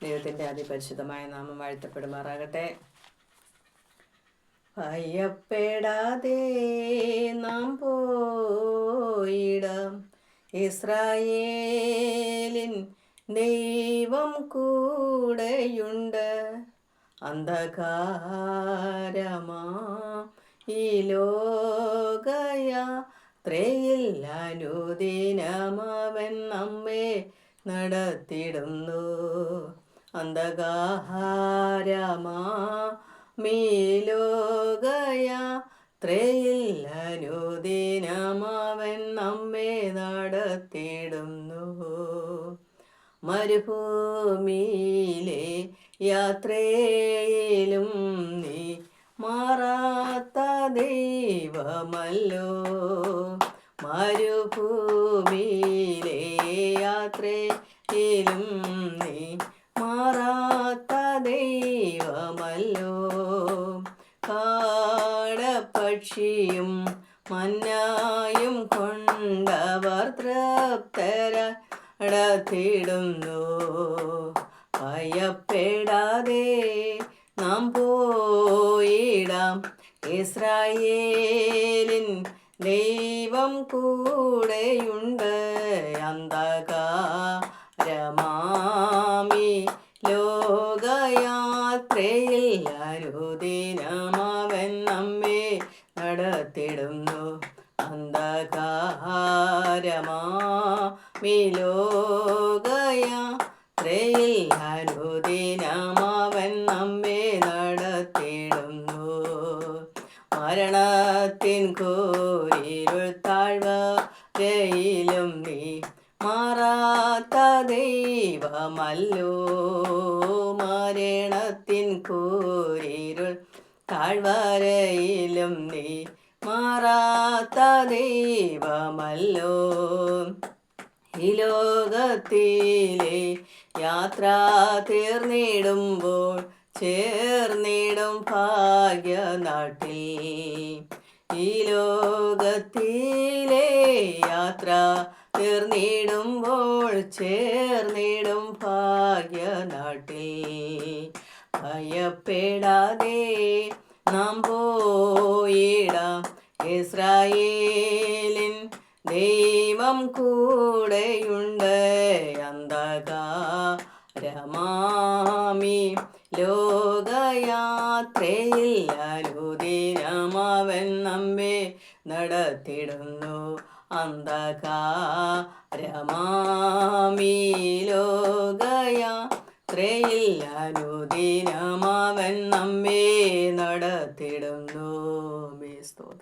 ദൈവത്തിൻ്റെ അതിപരിശുദ്ധമായ നാമം വാഴ്ത്തപ്പെടുമാറാകട്ടെ. ഭയപ്പെടാതെ നാം പോയിടാം, ഇസ്രായേലിൻ ദൈവം കൂടെയുണ്ട്. അന്ധകാരമാ ഈ ലോകയാത്രയിൽ അനുദിനമവൻ നമ്മെ നടത്തിടുന്നു. അന്ധകാരമാ ഈ ലോകയാത്രയിൽ അനുദിനമവൻ നമ്മെ നടത്തിടുന്നു. മരുഭൂമിയിലെ യാത്രയിലും നീ മാറാത്ത ദൈവമല്ലോ. മരുഭൂമിയിലെ യാത്രയിലും നീ മാറാത്ത ദൈവമല്ലോ. കാടപ്പക്ഷിയും മന്നായും കൊണ്ടവർ തൃപ്തരടത്തിടുന്നു. ഭയപ്പെടാതെ നാം പോയിടാം, ഇസ്രായേലിൻ ദൈവം കൂടെയുണ്ട്. അന്ധകാരമാമി ലോകയാത്രയിൽ അനുദിനമവൻ നമ്മെ നടത്തിടുന്നു. അന്ധകാരമാമി ലോകയാത്രയിൽ അനുദിനമവൻ നമ്മെ നടത്തിടുന്നു. മരണത്തിൻ കൂരിരുൾ താഴ്വരയിലും നീ മാറാത്ത ദൈവമല്ലോ. മരണത്തിൻ കൂരിരുൾ താഴ്വരയിലും നീ മാറാത്ത ദൈവമല്ലോ. ഈ ലോകത്തിലെ യാത്ര തീർന്നിടുമ്പോൾ ചേർന്നിടും ഭാഗ്യനാട്ടിൽ. ഈ ലോകത്തിലെ യാത്ര തീർന്നിടുമ്പോൾ ചേർന്നിടും ഭാഗ്യനാട്ടിൽ. ഭയപ്പെടാതെ നാം പോയിടാം, ഇസ്രായേലിൻ ദൈവം കൂടെയുണ്ട്. അന്ധകാരമാമി ലോകയാത്രയിൽ അനുദിനമവൻ നമ്മെ നടത്തിടുന്നു. അന്ധകാരമാമി ലോകയാത്രയിൽ അനുദിനമവൻ നമ്മെ നടത്തിടുന്നു. സ്തോത്രം.